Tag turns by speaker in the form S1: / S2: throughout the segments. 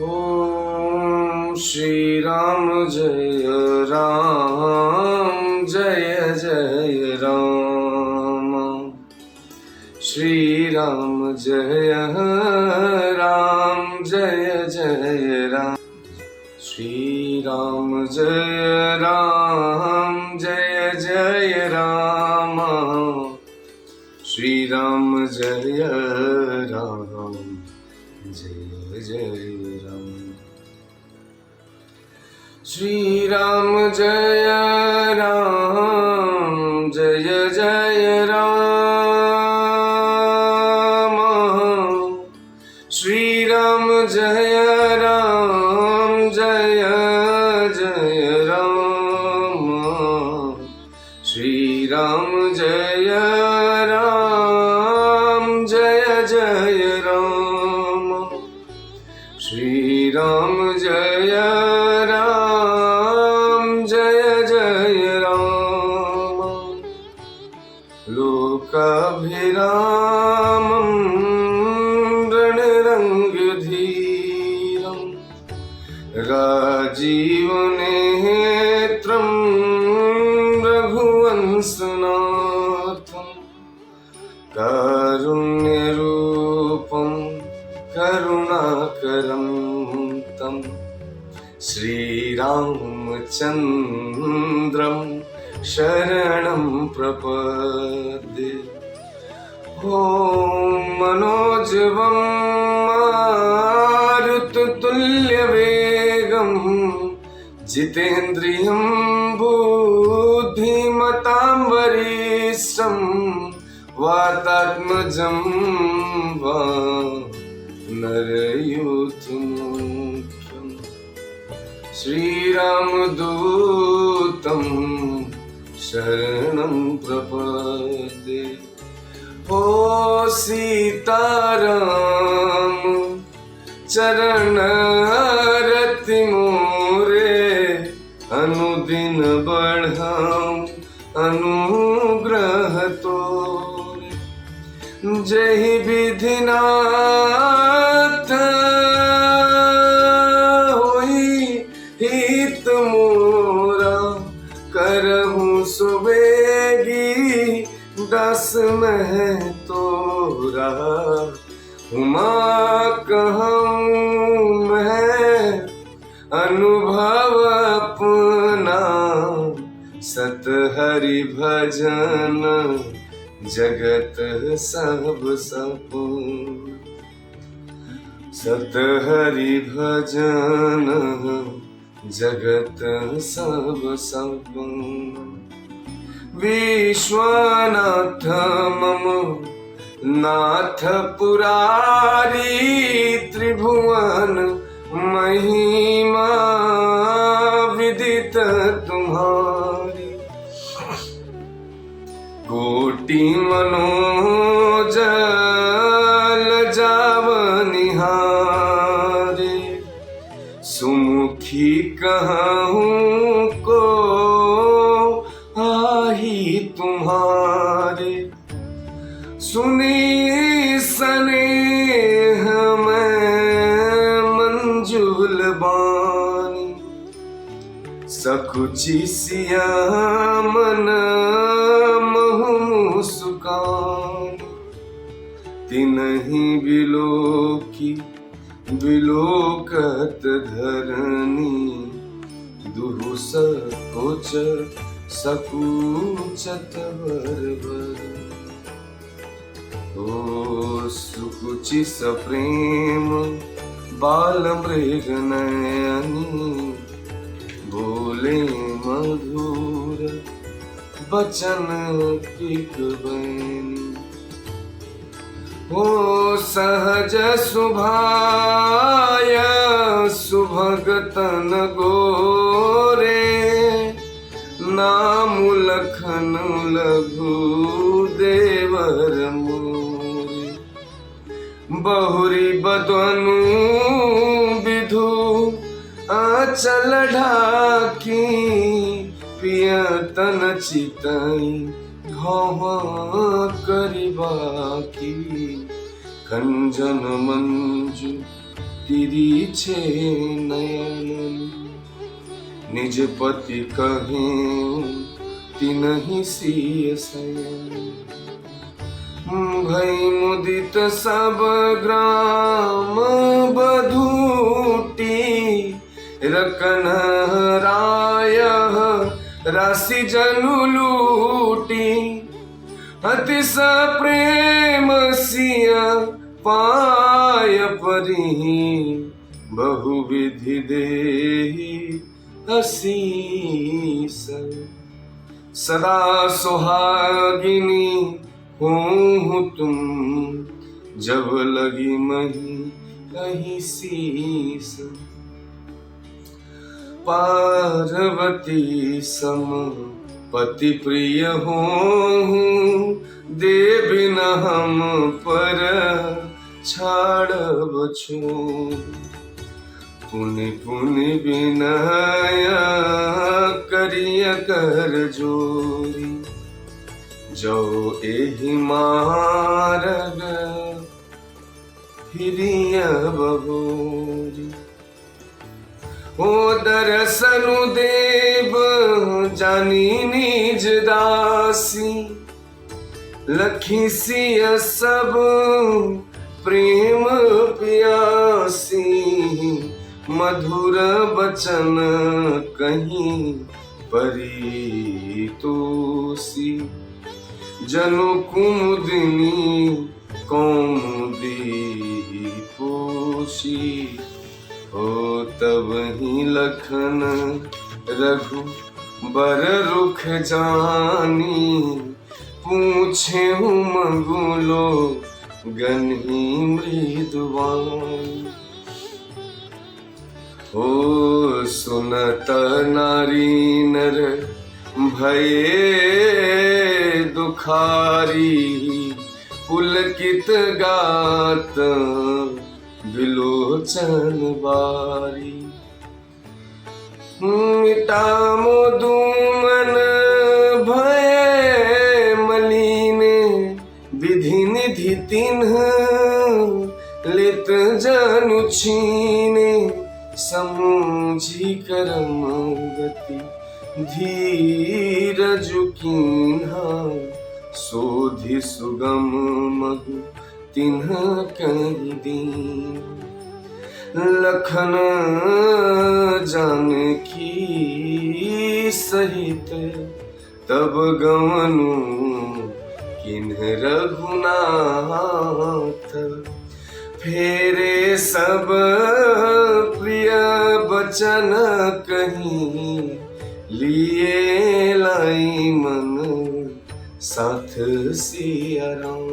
S1: ओम श्री राम जय राम जय जय राम। श्री राम जय राम जय जय राम। श्री राम जय राम जय जय राम। श्री राम जय राम जय जय राम। श्री राम जय राम जय जय राम। श्री राम जय राम जय जय राम। श्री राम जय राम जय जय राम। श्री राम जय राम जय जय राम। लोकाभिरामं रणरङ्गधीरं राजीवनेत्रं रघुवंशनाथं कारुण्यरूपं करुणाकरं तं श्रीरामचन्द्रं शरणं प्रपद्ये। ॐ मनोजवं मारुततुल्यवेगं जितेन्द्रियं बुद्धिमतां वरिष्ठं वातात्मजं वानरयूथमुख्यं श्रीरामदूतं शरणं प्रपद्ये। ओ सीताराम चरण रति मोरे अनुदिन बढ़ाऊं अनुग्रह तोरे। जहि विधिनाथ होई हित मोरा करहूं सुबेगी दस में तोरा। उमा कहूँ मैं अनुभव अपना सत हरि भजन जगत सब सपूर्ण। सत हरि भजन जगत सब सपूर्ण। विश्वनाथ मम नाथ पुरारी त्रिभुवन महिमा विदित तुम्हारी। कोटि मनोजल जावनिहारे सुमुखी कहूँ को तुम्हारे। सुनी स्नेह में मंजुल बानी सकुचि सियामन महु मुस्कानी। तिनहि बिलोकी बिलोकत धरनी दुहु सकुच सकूचत बरबर। ओ सुकुचि सप्रेम बाल मृग नयनी बोले मधुर बचन पिक बनी। ओ सहज सुभाय सुभगतन गोरे नाम लखन लघु देवर मोरे। बहुरी बदनु विधु आंचल ढाकी पियतन चितई घावा करिबाकी। खंजन मंजू तिरीछे नयन निज पति कहे तिनहि सिय शयन भई मुदित सब ग्राम बधूटी रकन राय राशि जनु लूटी अति प्रेम सिया पाय परी बहुविधि देहि असीस सदा सुहागिनी हो तुम जब लगी मही कहीं शीस पार्वती सम पति प्रिय हो देवी न हम पर छाड़ छो पुनि पुनि विनय करिय कर जोरी जो एहि मारग हिरिय बहोरी ओ दरसनु देव जानी निज दासी लखी सिय सब प्रेम प्यासी मधुर बचन कहीं परी तोसी जनु कुमुदिनी कौमुदी पोषी हो तब ही लखन रघु बर रुख जानी पूछे मंगुलो गन्ही मृदुवानी हो सुनत नारी नर भये दुखारी पुलकित गात विलोचन बारी मिटा मोदुमन भय मलिन विधि निधि तिन्ह लित जनु छीने समूझी करम गति धीरज कीन्हा सोधि सुगम मगु तिन्ह कहि दीन लखन जानकी सहित तब गवनु किन्ह रघुनाथ फेरे सब प्रिय बचन कहीं लिए लाई मन साथ सिया राम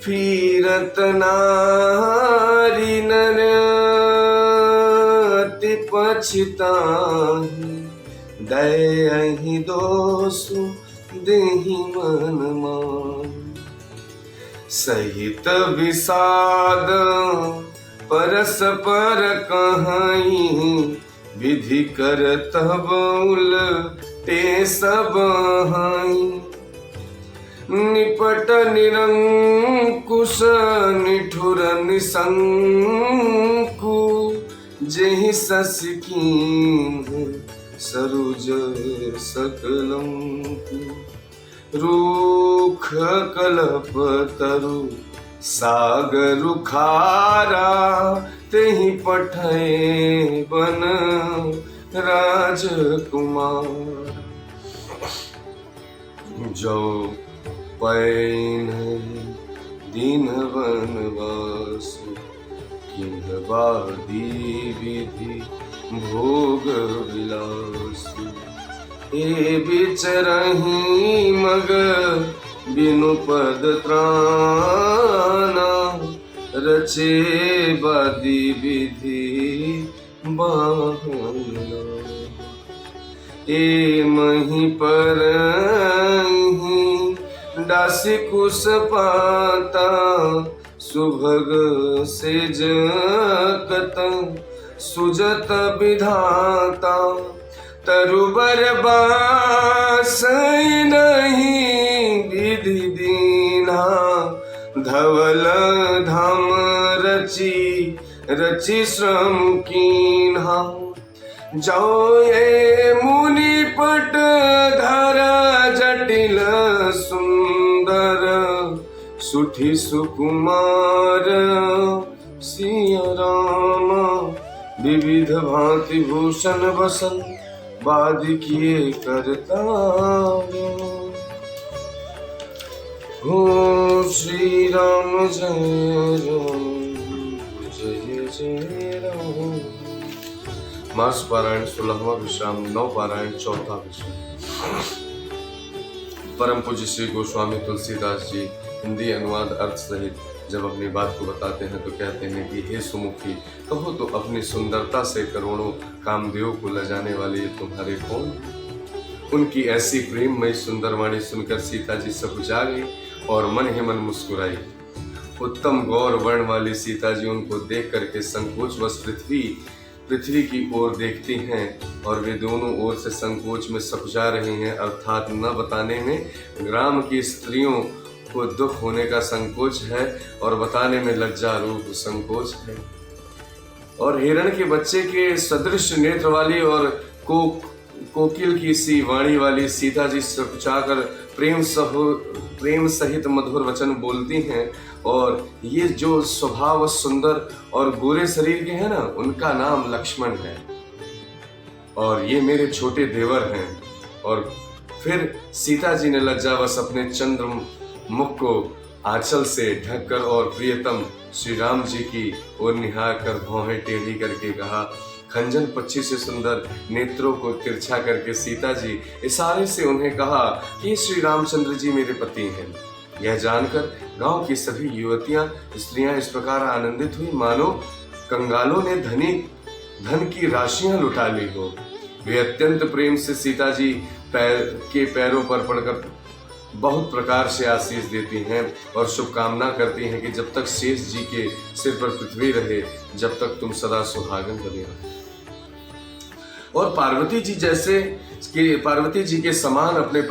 S1: फिरत नारी नर अति पछताहि दयहि दोषु देहि मन मान सहित विषाद परस पर कहीं विधि कर तब उलटे सब हाई निपट निरंकुश निठुर निशंकु जेहि ससिकीन सरुज सकलंकु रूख कलप तरु सागरु खारा तेहि पठय बन राजकुमार जो पैन दीन वनवास किन्हवादी विधि भोग विलास ए बिचरहि मग बिनु पद त्राना रचे बादी विधि बाहना ए मही पर दासी कुश पाता सुभग सेज कत सुजत विधाता तरुबर बास नहीं विधि दीना धवल धाम रची रचि श्रम कीन्हा। जो ये मुनि पट धरा जटिल सुंदर, सुठी सुकुमार सिया राम। विविध भांति भूषण बसन, बाद किए करतार। हो श्री राम जय राम, जय जय राम। मास पारायण 16वां विश्राम, नव पारायण 4था विश्राम। परम पूज्य श्री गोस्वामी तुलसीदास जी हिंदी अनुवाद अर्थ सहित जब अपनी बात को बताते हैं तो कहते हैं कि हे सुमुखी, कहो तो अपनी सुंदरता से करोड़ों कामदेवों को लजाने वाले ये तुम्हारे कौन। उनकी ऐसी प्रेममयी सुंदर वाणी सुनकर सीता जी सकुचा गई और मन ही मन मुस्कुराई। उत्तम गौर वर्ण वाली सीता जी उनको देख करके संकोच वश पृथ्वी की ओर देखती हैं और वे दोनों ओर से संकोच में सकुचा रही हैं, अर्थात न बताने में ग्राम की स्त्रियों को दुख होने का संकोच है और बताने में लज्जा रूप संकोच है। और हिरण के बच्चे के सदृश नेत्र वाली और कोकिल की सी वाणी वाली सीता जी सकुचाकर प्रेम सहित मधुर वचन बोलती हैं। और ये जो स्वभाव सुंदर और गोरे शरीर के हैं ना, उनका नाम लक्ष्मण है और ये मेरे छोटे देवर हैं। और फिर सीता जी ने लज्जावश अपने चंद्र मुख को आंचल से ढककर और प्रियतम श्री राम जी की ओर निहार कर भौहें टेढ़ी करके कहा। खंजन पक्षी से सुंदर नेत्रों को तिरछा करके सीता जी इशारे से उन्हें कहा कि श्री रामचंद्र जी मेरे पति हैं। यह जानकर गांव की सभी युवतियां स्त्रियां इस प्रकार आनंदित हुई मानो कंगालों ने धन की राशियां लुटा ली हो। वे अत्यंत प्रेम से सीता जी पैरों पर पड़कर बहुत प्रकार से आशीष देती हैं और शुभकामना करती हैं कि जब तक शेष जी के सिर पर पृथ्वी रहे, जब तक तुम सदा सुहागन बने रहो। और पार्वती जी के समान अपने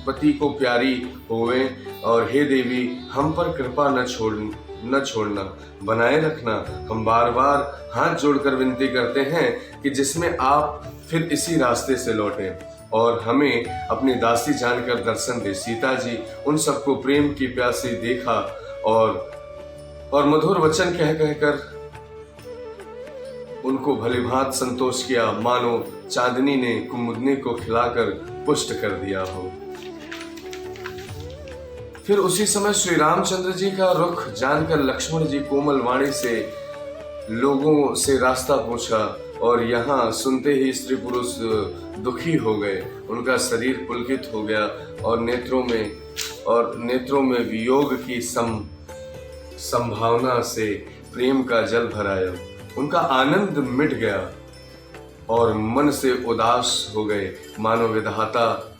S1: पति को प्यारी होवे। और हे देवी, हम पर कृपा न छोड़ना, बनाए रखना। हम बार बार हाथ जोड़कर विनती करते हैं कि जिसमें आप फिर इसी रास्ते से लौटें और हमें अपनी दासी जानकर दर्शन दे। सीता जी उन सबको प्रेम की प्यासी देखा और मधुर वचन कहकर उनको भलीभांत संतोष किया, मानो चांदनी ने कुमुदनी को खिलाकर पुष्ट कर दिया हो। फिर उसी समय श्री रामचंद्र जी का रुख जानकर लक्ष्मण जी कोमल वाणी से लोगों से रास्ता पूछा और यहाँ सुनते ही स्त्री पुरुष दुखी हो गए। उनका शरीर पुलकित हो गया और नेत्रों में वियोग की संभावना से प्रेम का जल भर आया। उनका आनंद मिट गया और मन से उदास हो गए, मानो विधाता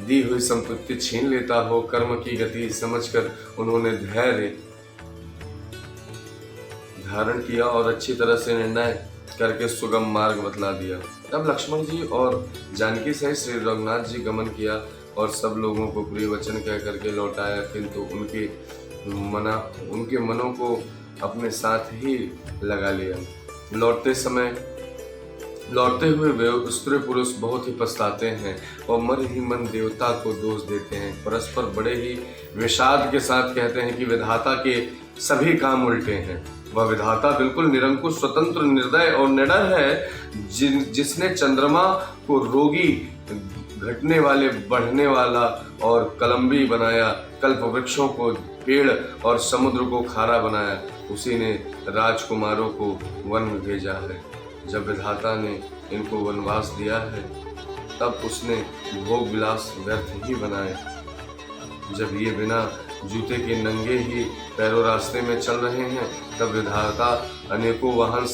S1: दी हुई संपत्ति छीन लेता हो। कर्म की गति समझकर उन्होंने धैर्य धारण किया और अच्छी तरह से निर्णय करके सुगम मार्ग बतला दिया। तब लक्ष्मण जी और जानकी सहित श्री रघुनाथ जी गमन किया और सब लोगों को प्रिय वचन कह करके लौटाया, किंतु उनके मनों को अपने साथ ही लगा लिया। लौटते हुए वे स्त्री पुरुष बहुत ही पछताते हैं और मन ही मन देवता को दोष देते हैं। परस्पर बड़े ही विषाद के साथ कहते हैं कि विधाता के सभी काम उल्टे हैं। वह विधाता बिल्कुल निरंकुश, स्वतंत्र, निर्दय और निडर है, जिसने चंद्रमा को रोगी, घटने वाले बढ़ने वाला और कलम्बी बनाया, कल्प वृक्षों को पेड़ और समुद्र को खारा बनाया। उसी ने राजकुमारों को वन में भेजा है। जब विधाता ने इनको वनवास दिया है, तब उसने भोग विलास व्यर्थ ही बनाए। जब ये बिना जूते के नंगे ही पैरों रास्ते में चल रहे हैं, तब विधाता अनेकों वाहन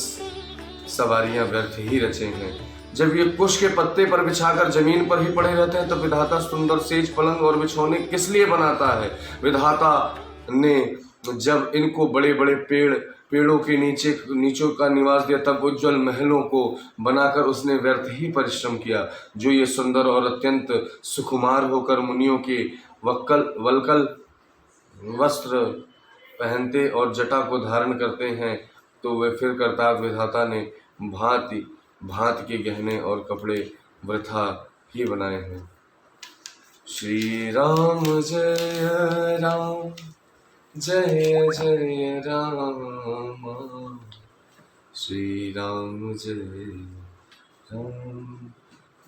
S1: सवारियां व्यर्थ ही रचे हैं। जब ये कुश के पत्ते पर बिछाकर जमीन पर ही पड़े रहते हैं, तब विधाता सुंदर सेज, पलंग और बिछौने किस लिए बनाता है। विधाता ने जब इनको बड़े बड़े पेड़ों के नीचों का निवास दिया, तब उज्जवल महलों को बनाकर उसने व्यर्थ ही परिश्रम किया। जो ये सुंदर और अत्यंत सुकुमार होकर मुनियों के वल्कल वस्त्र पहनते और जटा को धारण करते हैं तो वे फिर करतार विधाता ने भांति भांति के गहने और कपड़े वृथा ही बनाए हैं। श्री राम जय राम जय जय राम, श्री राम जय राम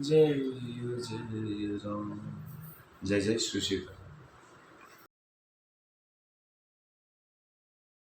S1: जय जय राम। जय जय श्री श्री।